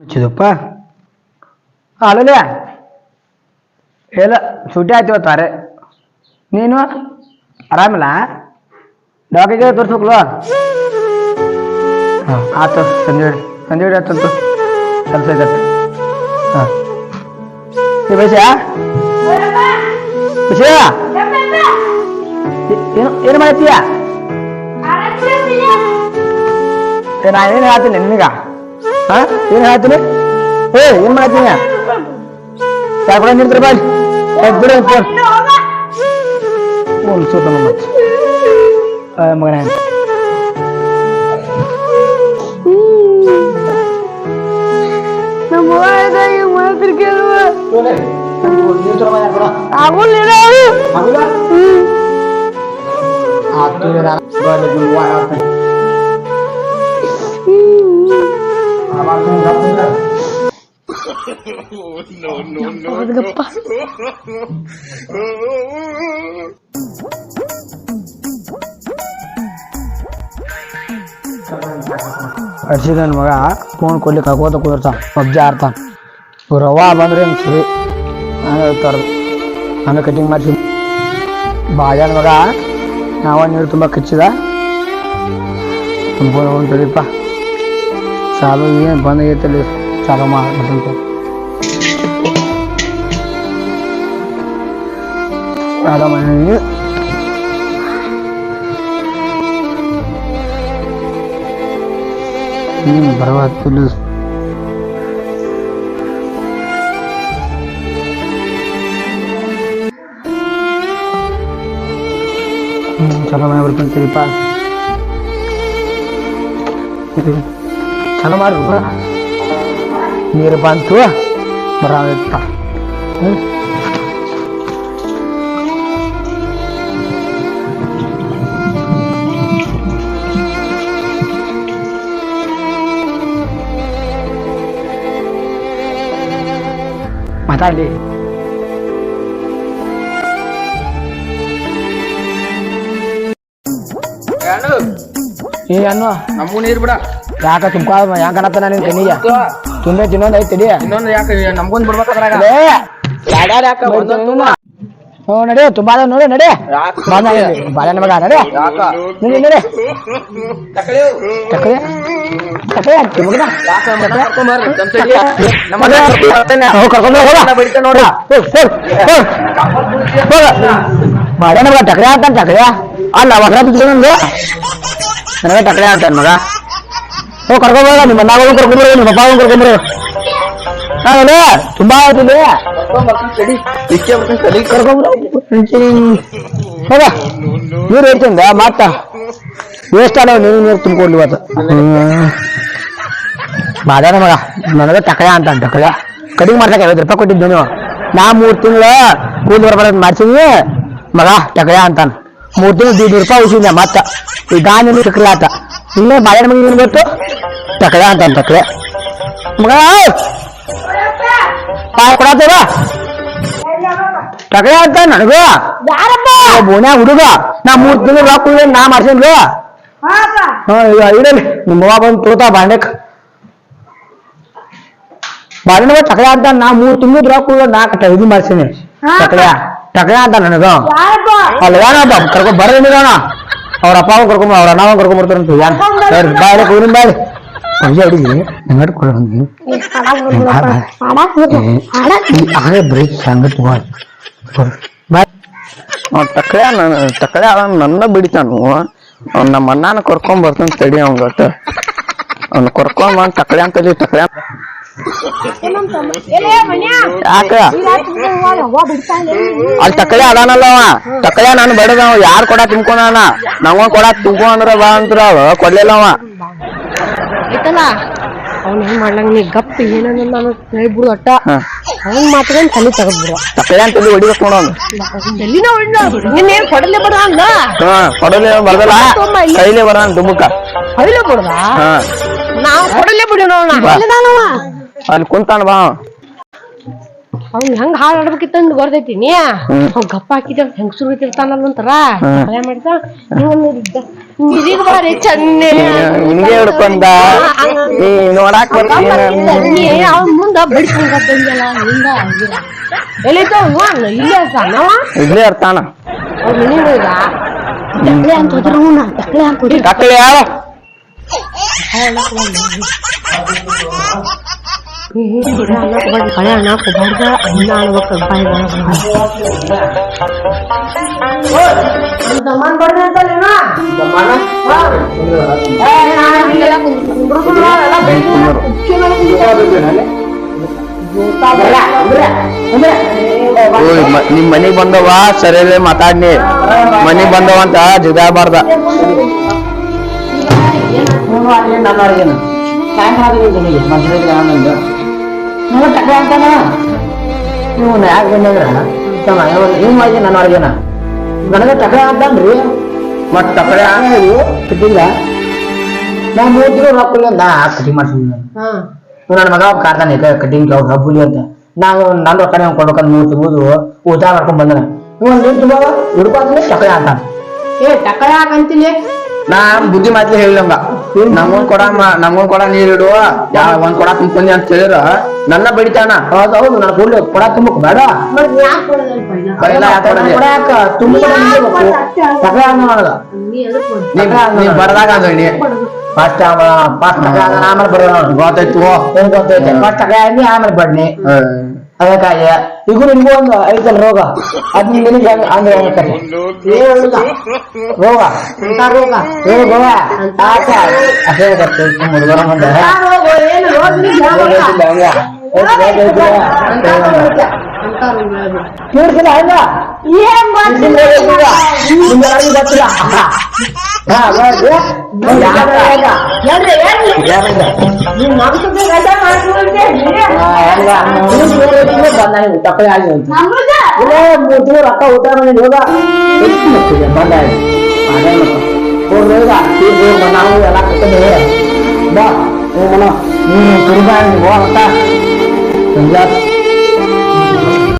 ಚಿದಪ್ಪ ಅಲ್ಲಲ್ಲ ಎಲ್ಲ ಸುಟಿ ಆಯ್ತು ತಾರೆ ನೀನು ಆರಾಮಿಲ್ಲ ಡಾಕ್ಟರ್ಗೆ ತೋರಿಸ್ಬೇಕಲ್ವ ಹಾಂ ಆಯ್ತು ಸಂಜೆ ಆಯ್ತಂತು ಕೆಲಸ ಇದೆ ಹಾಂ ವಿಷಯ ವಿಷಯ ಏನು ಮಾಡ್ತೀಯ ನಾ ಏನು ಹೇಳ್ತೀನಿ ನಿನಗ ಹಾಂ ಏನು ಹೇಳ್ತೀನಿ ಏನು ಮಾಡ್ತೀನಿ ಯಾಕೆ ನಿಂತ್ರ ಬಾಯ್ ಬಿಡು ಫೋನ್ ಸೂತ ಮಗನ ಹರ್ಷಿದ ನನ್ನ ಮಗ ಫೋನ್ ಕೊಡ್ಲಿಕ್ಕೆ ಹಾಕೋತ ಕುದಿರ್ತಾನ ಪಬ್ಜಿ ಆಡ್ತಾನ ರವಾ ಬಂದ್ರೆ ಸರಿ ಹಂಗೆ ಹೇಳ್ತಾರ ಆಮೇಲೆ ಕಟಿಂಗ್ ಮಾಡಿಸಿ ಬಾಜಾನ ಮಗ ನಾವ ನೀರು ತುಂಬ ಕಚ್ಚಿದ ತುಂಬ ತಡಿಯಪ್ಪ ಚಾಲು ಏನು ಬಂದಾಗೈತಲ್ಲಿ ಚಾಲು ಮಾಡ್ಬಿಟ್ಟು ಆರಾಮ ಬರವಾಗ್ತಿಲ್ಲ ಚಲೋ ಮಾಡಿ ಬರ್ಕೊಂತೀರಿಪ್ಪ ಚಲೋ ಮಾಡಿ ನೀರು ಬಂತು ಬರಪ್ಪ ಮಾತಾಡಲಿ ಅನ್ನು ನಮಗೂ ನೀರು ಬಿಡ ಯಾಕ ತುಂಬ ಯಾಕನತ್ತ ನಿನ್ ಕಣ್ಣಿಗೆ ತುಂಬೆ ತಿನ್ನೊಂದ್ ಐತಿ ಇನ್ನೊಂದು ಯಾಕೆ ನಮ್ಗೊಂದು ಬಿಡ್ಬೇಕಾದ್ರಾಗ ಹ್ಞೂ ನಡಿ ತುಂಬಾ ನೋಡಿ ನಡಿ ಬಾಳ ಮಗ ನಡಿ ನಡಿ ನಡಿ ಬಾಳೆ ಮಗ ಟಕ್ರೆ ಆಗ್ತಾನ ಟಕ್ರೆ ಅಲ್ಲ ವಕ್ರ ಬಿದ್ದು ನನಗೆ ಟಕ್ರೆ ಆಗ್ತಾನ ಮಗ ಹೋಗಿ ಕರ್ಕೊಂಡ್ಬರ ನಿಮ್ಮ ಮನ್ನಾಗ ಕರ್ಕೊಂಡ್ಬರು ನಿಮ್ಮ ಪಪ್ಪ ಕರ್ಕೊಂಡ್ಬರು ಹಾಗಲ್ಲ ತುಂಬಾ ಆಯ್ತಿಲ್ಲ ಕರ್ಕೊಂಡ್ಬರು ಹೋಗ ನೀರು ಹೇಳ್ತಿಂದ ಮಾತ ವೇಸ್ಟ್ ಅಲ್ಲ ನೀರು ತುಂಬಿಕೊಡ್ಲಿ ಇವತ್ತು ಬಾದಾನ ಮಗ ನನಗೆ ಟಕಳ ಅಂತ ಟಕಳ ಕಡಿಮೆ ಮಾಡ್ಸಕ್ಕೆ 50 ರೂಪಾಯಿ ಕೊಟ್ಟಿದ್ದು ನೀವು ನಾ 3 ತಿಂಗಳು ಕೂಲಿ ಬರಬಾರ್ದು ಮಾಡ್ಸಿದ್ವಿ ಮಗ ಟಕಳ ಅಂತಾನ 3 ತಿಂಗಳು 200 ರೂಪಾಯಿ ಉಳಿಸಿದ್ದೆ ಮತ್ತ ಈ ಗಾಂಧಿ ಟಕಳ ಆತ ಇಲ್ಲೇ ಬಾದಾನ ಮಗ ಏನು ಗೊತ್ತು ಟಕಳ ಅಂತ ಟಕಳ ಮಗ ಕೊಡತ್ತೇವ ಟಕಳ ಅಂತ ನನಗೂ ಬೋನ್ಯಾಗ ಹುಡುಗ ನಾ 3 ತಿಂಗಳು ರೊಕ್ಕ ನಾ ಮಾಡ್ಸಿದ್ಲು ಇಡಲಿ ನಿಮ್ಮ ಅವ್ವ ಬಂದು ತೋತಾ ಬಾಂಡೆಕ್ ಬಾಳಿನ ಟಕಳ ಅಂತ ನಾ 3 ತಿಂಗಳು ರೊಕ್ಕ 4 ಇದು ಮಾಡ್ಸೀನಿ ಟಕಳ ಅಂತ ನನಗ ಅಲ್ಲ ಯಾನಪ್ಪ ಕರ್ಕೊಂಡ್ ಬರೋಣ ಅವ್ರ ಅಪ್ಪ ಕರ್ಕೊಂಡ್ ಅವ್ರ ಅಣ್ಣ ಕರ್ಕೊಂಡ್ಬರ್ತಾರಂತ ಯಾರು ಬಾಳೆ ಕೂರಿನ ಬಾಳೆ ಪಂಜೆ ಹಿಡಿದ್ರಿ ಹಾಗೆ ಬ್ರೇಕ್ ಸಂಗತಿ ಟಕಳೆ ನನ್ನ ಬಿಡಿತಾನು ನಮ್ಮ ಅಣ್ಣನ ಕರ್ಕೊಂಡ್ ಬರ್ತಾನ ತಡಿ ಅವಂಗಟ್ಟ ಅವ್ನು ಕರ್ಕೊಂಡ್ ಬಂದ್ ಟಕಳೆ ಅಂತ ಟಕಳೆ ಯಾಕ ಅಲ್ಲಿ ಟಕಳೆ ಅದಾನಲ್ಲವ ಟಕಳೆ ನಾನು ಬಡದ ಯಾರು ಕೊಡ ತುಂಬ್ಕೊಂಡ ನಾವ ಕೊಡ ತುಂಬ್ಕೊ ಅಂದ್ರ ಬಾ ಅಂದ್ರ ಕೊಡ್ಲಿಲ್ಲವ ಅವ್ನ ಏನ್ ಮಾಡ್ಲಂಗ ನೀ ಗಪ್ಪ ಏನಂದ ನಾನು ಹೇಳ್ಬಿಡು ಅಟ್ಟ ಅವ್ನ್ ಮಾತ್ಕೊಂಡ್ ತಲೆ ತಗದ್ಬಿಡ ಟಕಳೆ ಅಂತ ಹೊಡಿಬೇಕು ನೋಡ ಎಲ್ಲಿನ ನಿನ್ನೇನ್ ಕೊಡಲೇ ಬರ ಅಂದ ಕೊಡಲೇ ಬರ್ದಲ್ಲ ಕೈಲೇ ಬರ ದುಮ್ಮಕ್ಕ ಕೈಲೇ ಬಿಡದ ನಾವ್ ಕೊಡಲೇ ಬಿಡಿ ನೋಡ ಅಲ್ಲಿ ಕುಂತಾನ ಬಾ ಅವ್ನ್ ಹೆಂಗ್ ಹಾಳು ಆಡ್ಬೇಕಿತ್ತಂದ್ ಗೊತ್ತೈತಿ ನೀ ಅವ್ ಗಪ್ಪ ಹಾಕಿದ ಹೆಂಗಸರು ಇರ್ತಾನಲ್ಲಂತಾರ ಭಯ ಮಾಡಿದ ಹಿಂಗ್ ಬಾರಿ ಚನ್ನೆ ಹಿಂಗೆ ಹಿಡ್ಕೊಂಡ ನೀ ನೋಡಾಕ್ ಬರ್ತೀನಿ ಅವ್ನ ಮುಂದ ಬಿಡ್ಸ್ಕೊಂಡಲ್ಲ ಹಿಂಗ ಎಲ್ಲಿದ್ದಾವ ಇಲ್ಲೇ ನಾವ ಇಲ್ಲೇ ಇರ್ತಾನ ಅವ್ರ ಮನೆಗೆ ಈಗ ತಕ್ಳೆ ಅಂತ ಹೋದ್ರ ಅವ್ನ ತಕ್ಳೆ ಅಂತ ಹೋದ್ರಿ ತಕ್ಕಳಿ ಯಾವ ಭಯ ಅನ್ನಕೋಬಾರ್ದ ಅನ್ನ ಅನ್ಬೇಕು ನಿಮ್ ಮನಿಗ್ ಬಂದವ ಸರಿಯಲ್ಲೇ ಮಾತಾಡ್ನಿ ಮನಿಗ್ ಬಂದವ ಅಂತ ಜಿಗಾಬಾರ್ದ ನನ್ನವ್ರಿಗೇನು ಸಾಯಂಕಾಲ ಮಧ್ಯದಲ್ಲಿ ಆನಂದ ನೀವು ಟಕ್ಲೆ ಅಂತಾನ ನೀವು ಯಾಕೆ ಬಂದ್ರ ಹಿಂಗ್ ಮಾಡಿ ನನ್ನವ್ರಿಗೇನ ನನಗೆ ಟಕ್ಲೆ ಅಂತನ್ರಿ ಮತ್ ಟಕ್ಲೆ ಆಗಿ ಬಿಟ್ಟಿಲ್ಲ ನಾ 3 ತಿಂಗಳು ರೊಕ್ಕ ನಾ ಕಟಿಂಗ್ ಮಾಡ್ಸಿದ್ವಿ ನನ್ನ ಮಗ ಕಾರ್ತಾನೆ ಕಟಿಂಗ್ ಅವ್ರು ಹಬ್ಬುಲಿ ಅಂತ ನಾವು ನನ್ನ ರೊಕ್ಕನೇ ಕೊಡ್ಬೇಕಂತ 3 ತಿಂಗಳು ಊಟ ಮಾಡ್ಕೊಂಡ್ ಬಂದನ ನೀವು ಒಂದು ತುಂಬ ಹುಡುಕಾದ್ರೆ ಟಕ್ಲೆ ಅಂತ ಟಕಳ ಹಾಕಂತೀನಿ ನಾ ಬುದ್ಧಿ ಮಾತ್ಲೆ ಹೇಳಿದಂಗ ನಮ್ಗೊಂದ್ ಕೊಡ ನೀರಿಡುವ ಒಂದ್ ಕೊಡ ತುಂಬ್ಕೊಂಡಿ ಅಂತ ಹೇಳಿರ ನನ್ನ ಬಡಿತಾನ ಹೌದು ನನ್ನ ಕೂಡಲೇ ಕೊಡ ತುಂಬಕ್ ಬೇಡ ನೀ ಬರ್ದಾಗ ಅಂದ್ರಿ ಫಸ್ಟ್ ಆಮೇಲೆ ಬರೋಣ ಗೊತ್ತಾಯ್ತು ಗೊತ್ತೈತೆ ಫಸ್ಟ್ ಆಮೇಲೆ ಬಡ್ನಿ ಅದಕ್ಕಾಗಿ ಈಗ ನಿಮ್ಗೂ ಒಂದು ಐತಲ್ಲ ರೋಗ ಅದ್ ನಿನಗೆ ಅಂದ್ರೆ ರೋಗ ರೋಗ ರೋಗ ಅದೇ ಹುಡುಗರ ಮುಂದೆ ತೀರ್ಸಿಲ್ಲ ಹಂಗ ಗೊತ್ತಿಲ್ಲ ತಪ್ಪೇ ಆಗಿ ರೊಕ್ಕ ಊಟ ಮಾಡಿ ಹೋಗ ಬಂದ ನಾವು ಎಲ್ಲ ಕಟ್ಟಿದ್ದೇವೆ ಬಾ ಹೋಗೋಣ ನೀನು ಕುರುಬ ಹೋಗತ್ತ